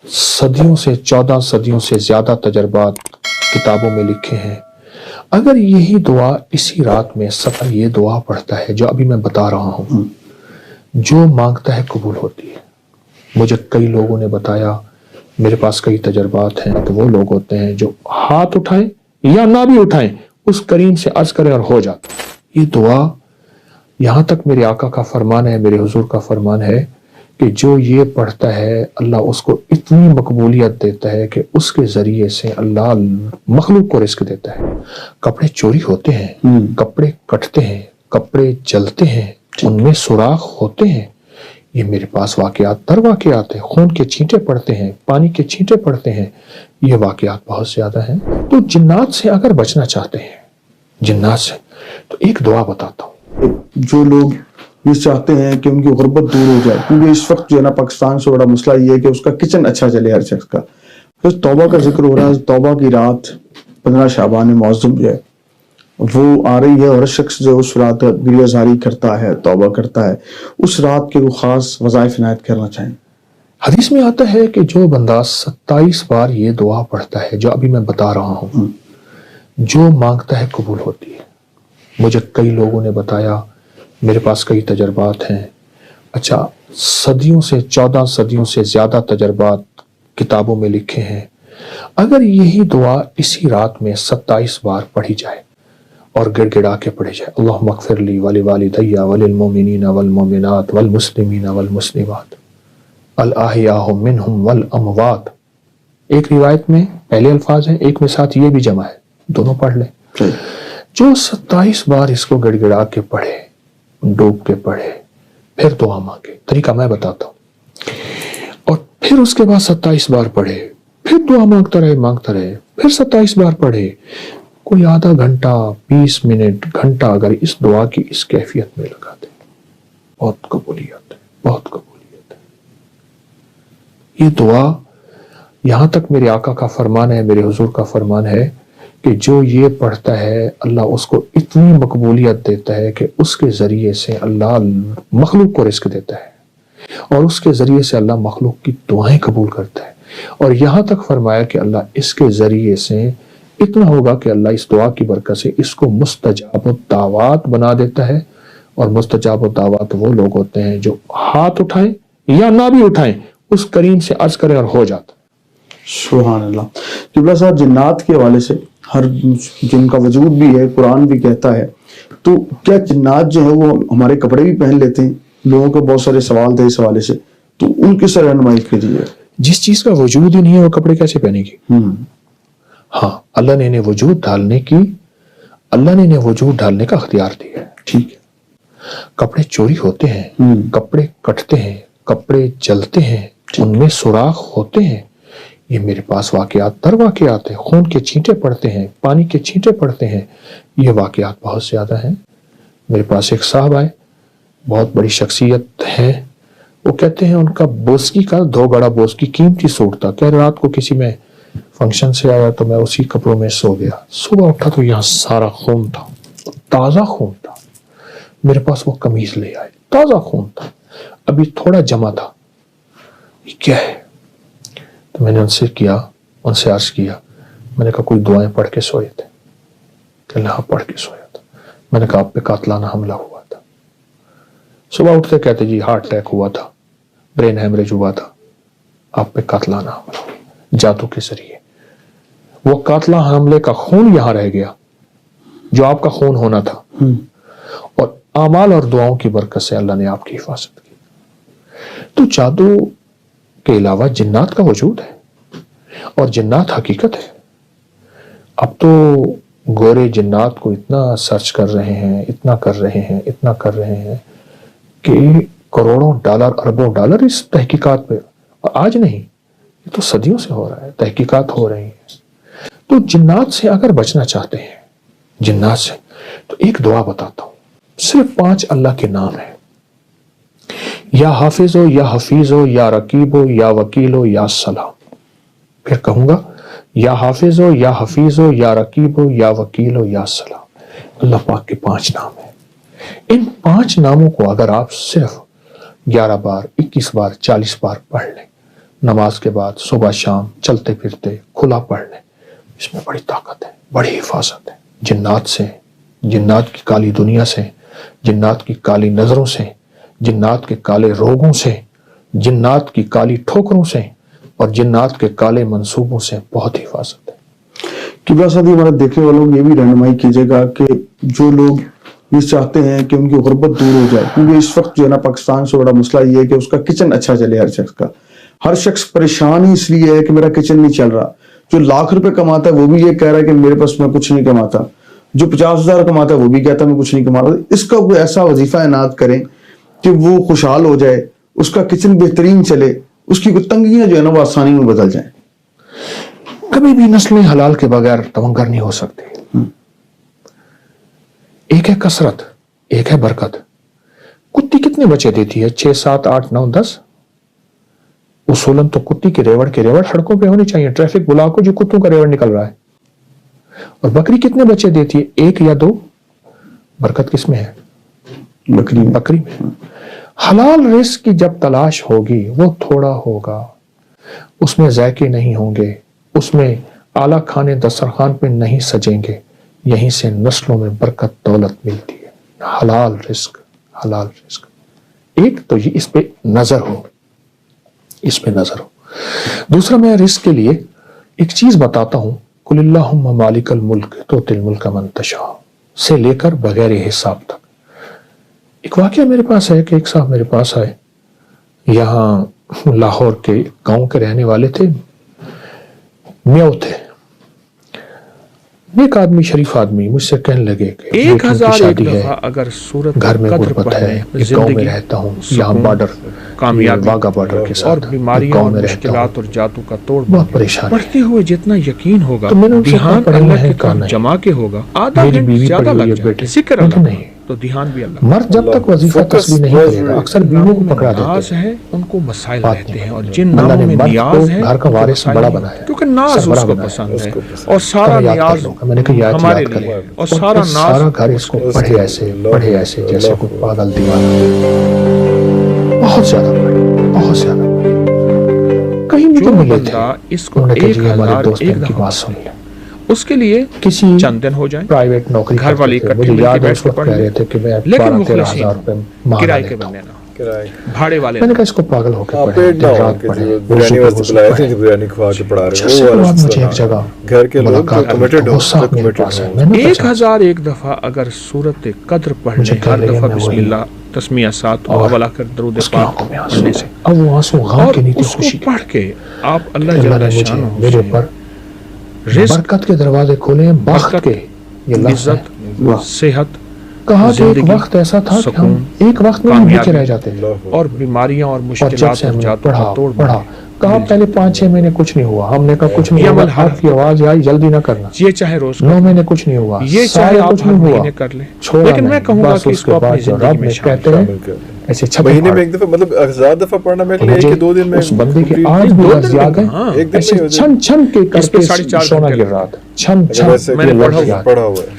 صدیوں سے 14 صدیوں سے زیادہ تجربات کتابوں میں لکھے ہیں. اگر یہی دعا اسی رات میں سفر یہ دعا پڑھتا ہے جو ابھی میں بتا رہا ہوں، جو مانگتا ہے قبول ہوتی ہے. مجھے کئی لوگوں نے بتایا، میرے پاس کئی تجربات ہیں، تو وہ لوگ ہوتے ہیں جو ہاتھ اٹھائیں یا نہ بھی اٹھائیں اس کریم سے عرض کریں اور ہو جاتا. یہ دعا یہاں تک میرے آقا کا فرمان ہے، میرے حضور کا فرمان ہے کہ جو یہ پڑھتا ہے اللہ اس کو اتنی مقبولیت دیتا ہے کہ اس کے ذریعے سے اللہ مخلوق کو رزق دیتا ہے. کپڑے چوری ہوتے ہیں، کپڑے کٹتے ہیں، کپڑے جلتے ہیں، ان میں سوراخ ہوتے ہیں. یہ میرے پاس واقعات در واقعات ہیں. خون کے چھینٹے پڑتے ہیں، پانی کے چھینٹے پڑتے ہیں. یہ واقعات بہت زیادہ ہیں. تو جنات سے اگر بچنا چاہتے ہیں، جنات سے، تو ایک دعا بتاتا ہوں. جو لوگ یہ چاہتے ہیں کہ ان کی غربت دور ہو جائے، کیونکہ اس وقت جو ہے نا پاکستان سے بڑا مسئلہ یہ ہے کہ اس کا کچن اچھا چلے ہر شخص کا. پھر توبہ کا ذکر ہو رہا ہے. توبہ کی رات 15 شعبان معظم جو ہے وہ آ رہی ہے، اور ہر شخص جو اس رات گریہ زاری کرتا ہے، توبہ کرتا ہے، اس رات کے وہ خاص وظائف عنایت کرنا چاہیں. حدیث میں آتا ہے کہ جو بندہ 27 بار یہ دعا پڑھتا ہے جو ابھی میں بتا رہا ہوں، جو مانگتا ہے قبول ہوتی ہے. مجھے کئی لوگوں نے بتایا، میرے پاس کئی تجربات ہیں. اچھا، صدیوں سے 14 صدیوں سے زیادہ تجربات کتابوں میں لکھے ہیں. اگر یہی دعا اسی رات میں 27 بار پڑھی جائے اور گڑ گڑا کے پڑھی جائے، اللہم اغفر لی ولوالدی وللمؤمنین والمؤمنات والمسلمین والمسلمات الاحیاء منہم والاموات. ایک روایت میں پہلے الفاظ ہیں، ایک میں ساتھ یہ بھی جمع ہے، دونوں پڑھ لیں. جو 27 بار اس کو گڑ گڑا کے پڑھے، ڈوب کے پڑھے، پھر دعا مانگے. طریقہ میں بتاتا ہوں. اور پھر اس کے بعد 27 بار پڑھے، پھر دعا مانگتا رہے، پھر 27 بار پڑھے. کوئی آدھا گھنٹہ، 20 منٹ، گھنٹہ اگر اس دعا کی اس کیفیت میں لگا دے، بہت قبولیت ہے، بہت قبولیت ہے. یہ دعا یہاں تک میرے آقا کا فرمان ہے، میرے حضور کا فرمان ہے کہ جو یہ پڑھتا ہے اللہ اس کو اتنی مقبولیت دیتا ہے کہ اس کے ذریعے سے اللہ مخلوق کو رزق دیتا ہے، اور اس کے ذریعے سے اللہ مخلوق کی دعائیں قبول کرتا ہے. اور یہاں تک فرمایا کہ اللہ اس کے ذریعے سے اتنا ہوگا کہ اللہ اس دعا کی برکت سے اس کو مستجاب الدعوات بنا دیتا ہے. اور مستجاب الدعوات وہ لوگ ہوتے ہیں جو ہاتھ اٹھائیں یا نہ بھی اٹھائیں اس کریم سے عرض کریں اور ہو جاتا. سبحان اللہ. قبلہ صاحب، جنات کے حوالے سے ہر جن کا وجود بھی ہے، قرآن بھی کہتا ہے، تو کیا جنات جو ہے وہ ہمارے کپڑے بھی پہن لیتے ہیں؟ لوگوں کو بہت سارے سوال تھے اس حوالے سے، تو ان کی سر رہنمائی کیجیے. جس چیز کا وجود ہی نہیں ہے وہ کپڑے کیسے پہنے گی؟ ہاں، اللہ نے انہیں وجود ڈالنے کا اختیار دیا ہے. ٹھیک ہے. کپڑے چوری ہوتے ہیں، کپڑے کٹتے ہیں، کپڑے جلتے ہیں، ان میں سوراخ ہوتے ہیں. یہ میرے پاس واقعات در واقعات ہیں. خون کے چھینٹے پڑتے ہیں، پانی کے چھینٹے پڑتے ہیں. یہ واقعات بہت زیادہ ہیں. میرے پاس ایک صاحب آئے، بہت بڑی شخصیت ہے. وہ کہتے ہیں ان کا بوسکی کا 2 گڑا بوسکی قیمتی سوٹ تھا. کہ رات کو کسی میں فنکشن سے آیا تو میں اسی کپڑوں میں سو گیا. صبح اٹھا تو یہاں سارا خون تھا، تازہ خون تھا. میرے پاس وہ قمیض لے آئے، تازہ خون تھا، ابھی تھوڑا جمع تھا. یہ کیا ہے؟ تو میں نے ان سے عرض کیا، میں نے کہا کوئی دعائیں پڑھ کے سوئے تھے؟ کہ اللہ پڑھ کے سویا تھا. میں نے کہا آپ پہ قاتلانہ حملہ ہوا تھا. صبح اٹھتے کہتے جی ہارٹ اٹیک ہوا تھا، برین ہیمریج ہوا تھا، آپ پہ قاتلانہ حملہ ہوا جادو کے ذریعے. وہ قاتلانہ حملے کا خون یہاں رہ گیا جو آپ کا خون ہونا تھا، اور اعمال اور دعاؤں کی برکت سے اللہ نے آپ کی حفاظت کی. تو جادو کے علاوہ جنات کا وجود ہے، اور جنات حقیقت ہے. اب تو گورے جنات کو اتنا سرچ کر رہے ہیں، اتنا کر رہے ہیں کہ کروڑوں ڈالر، اربوں ڈالر اس تحقیقات پہ. اور آج نہیں، یہ تو صدیوں سے ہو رہا ہے، تحقیقات ہو رہی ہیں. تو جنات سے اگر بچنا چاہتے ہیں، جنات سے، تو ایک دعا بتاتا ہوں. صرف 5 اللہ کے نام ہیں. یا حافظ ہو، یا حفیظ ہو، یا رقیب ہو، یا وکیل ہو، یا سلام. پھر کہوں گا، یا حافظ ہو، یا حفیظ ہو، یا رقیب ہو، یا وکیل ہو، یا سلام. اللہ پاک کے 5 نام ہیں. ان 5 ناموں کو اگر آپ صرف 11 بار، 21 بار، 40 بار پڑھ لیں، نماز کے بعد صبح شام چلتے پھرتے کھلا پڑھ لیں، اس میں بڑی طاقت ہے، بڑی حفاظت ہے جنات سے، جنات کی کالی دنیا سے، جنات کی کالی نظروں سے، جنات کے کالے روگوں سے، جنات کی کالی ٹھوکروں سے اور جنات کے کالے منصوبوں سے بہت حفاظت ہے۔ قبلہ صاحب ہمارے دیکھنے والوں کو یہ بھی رہنمائی کیجیے گا کہ جو لوگ یہ چاہتے ہیں کہ ان کی غربت دور ہو جائے، کیونکہ اس وقت جو ہے نا پاکستان سے بڑا مسئلہ یہ ہے کہ اس کا کچن اچھا چلے، ہر شخص پریشان ہی اس لیے ہے کہ میرا کچن نہیں چل رہا۔ جو لاکھ روپے کماتا ہے وہ بھی یہ کہہ رہا ہے کہ میرے پاس میں کچھ نہیں کماتا، جو 50,000 کماتا ہے وہ بھی کہتا ہے میں کچھ نہیں کماتا۔ اس کا کوئی ایسا وظیفہ عنایت کریں کہ وہ خوشحال ہو جائے، اس کا کچن بہترین چلے، اس کی تنگیاں جو ہے نا وہ آسانی میں بدل جائیں۔ کبھی بھی نسلیں حلال کے بغیر تمنگر نہیں ہو سکتی۔ ایک ہے کثرت، ایک ہے برکت۔ کتی کتنے بچے دیتی ہے؟ 6 7 8 9 10۔ اصولاً تو کتی کے ریوڑ سڑکوں پہ ہونی چاہیے، ٹریفک بلاک ہو جو کتوں کا ریوڑ نکل رہا ہے۔ اور بکری کتنے بچے دیتی ہے؟ 1 یا 2۔ برکت کس میں ہے؟ بکری میں۔ حلال رزق کی جب تلاش ہوگی وہ تھوڑا ہوگا، اس میں ذائقے نہیں ہوں گے، اس میں اعلیٰ کھانے دسترخوان پہ نہیں سجیں گے، یہیں سے نسلوں میں برکت دولت ملتی ہے۔ حلال رزق، حلال رزق۔ ایک تو یہ اس پہ نظر ہو، اس پہ نظر ہو۔ دوسرا میں رزق کے لیے ایک چیز بتاتا ہوں، قل اللہم مالک الملک تؤتی الملک من تشاء سے لے کر بغیر حساب تک۔ ایک واقعہ میرے پاس ہے کہ ایک صاحب میرے پاس آئے، یہاں لاہور کے گاؤں کے رہنے والے تھے، میاں تھے، ایک آدمی شریف آدمی، مجھ سے کہنے لگے کہ 1001 دفعہ اگر صورت گھر میں غربت ہے، ایک گاؤں میں رہتا ہوں، یہاں بارڈر کامیابی واگا بارڈر کے اور ساتھ بیماریوں گاؤں اور میں رہتا ہوں، مشکلات اور جاتو کا توڑ بہت پریشان ہے۔ پڑھتے ہوئے جتنا یقین ہوگا، تو میں نے ان سے دھیان پڑھا اللہ ہے کی کہا طرف نہیں۔ جمع کے ہوگا، آدھا میری گھنٹہ بیوی زیادہ پڑھی لگ ہوئی ہے جائے، بیٹے، ذکر لیکن اللہ نہیں، تو دھیان بھی اللہ۔ مرد جب تک وظیفہ تسبیح نہیں کرے گا، اکثر بیویوں کو پکڑا دیتے ناز ہیں۔ ہے ان کو مسائل بات رہتے نہیں ہیں، اور ہے۔ جن اللہ ناموں نے میں مرد نیاز ہے کو گھر کا ان کو وارث مسائل بڑا نہیں، بنایا ہے، کیونکہ ناز سربراہ اس کو بنایا پسند ہے، ہے۔ اور سارا یاد کر نیاز لوں گا، میں نے کہا یہ آیت ہمارے یاد لیے، کریں، اور سارا پھر ناز سارا گھر اس کو پڑھے ایسے جیسے کوئی پاگل دیوانہ، بہت زیادہ پڑھے، بہت زیادہ پڑھے۔ کہیں بھی جو تو ملے تھے، بندہ اس کو انہوں نے کہا جی ہمارے 1001 دوست ان کی دفعہ بات سن لیں۔ اس کے لیے کسی چند دن ہو جائیں، پرائیویٹ نوکری گھر والے کرتے تھے، اکٹھے مجھے مل کے یاد ہے بیٹھ اس کے وقت پڑھ کہہ لیں، رہے تھے کہ میں لیکن 12-13 مخلصین، ہزار روپے ماہانہ کرائے کے لیتا ہوں۔ بننے نہ، بھاڑے والے میں نے نہ۔ کہا اس کو پاگل ہو کے پڑھے، پیٹ دن نہ ہو رات کہ پڑھے، بریانی واسطے بلایا تھے، بریانی کھوا کے پڑھا رہے اس ہیں، کے وہ بعد والا مجھے ایک جگہ گھر کے لوگ ملاقات جو ہوئی، کمیٹڈ وہ صاحب میرے پاس ہے، میں نے کہا 1001 دفعہ اگر صورت قدر پڑھ مجھے لیں، کہہ ہر لگے دفعہ میں بسم وہی اللہ تسمیہ 7 اور حوالہ کر درود اس کی پاک آنکھوں میں آنسو پڑھنے تھے، سے، اب وہ آنسو غم اور کے نہیں تھے، اس کو خوشی کے۔ پڑھ کے آپ اللہ اللہ جل نے مجھے شانہ میرے اوپر رزق، برکت کے دروازے کھولے ہیں، بخت برکت، کے، یہ لفظ ہے۔ عزت، صحت، کہا کہ ایک زندگی، وقت ایسا تھا کہ ہم سکون، ایک وقت میں ہم کامیابی بھوکے رہ جاتے تھے، اور بیماریاں اور اور جب مشکلات سے اور ہم نے جاتو کا توڑ پڑھا کہا پہلے 5-6 مہینے کچھ نہیں ہوا، ہم نے کہا کچھ نہیں یہ ہوا، عمل ہر آپ کی آواز آئی جلدی نہ کرنا، یہ چاہے روز 9 مہینے کچھ نہیں ہوا، یہ چاہے سال آپ کچھ ہر نہیں ہوا، مہینے کر لیں، چھوڑا لیکن میں نہیں۔ کہوں گا بس کہ اس اس کے کو بعد اپنی جو زندگی رب میں نے شامل کہتے ہیں ایسے چھپے مہینے میں پھاڑ، ایک دفعہ، مطلب 1000 دفعہ پڑھنا میں کہ مجھے ایک 2 دن میں اس بندے کے complete- آج بھی دو لفظ دن یاد میں، ہے، ہاں، ایک دن ایسے میں ہو جائے۔ چھن چھن کے اس پہ کر کے 4.5 سونا گھنٹے گر رہا تھا، چھن اگر چھن ویسے میں نے یہ پڑھا لفظ ہوا یاد ہے۔ پڑھا ہوا ہے۔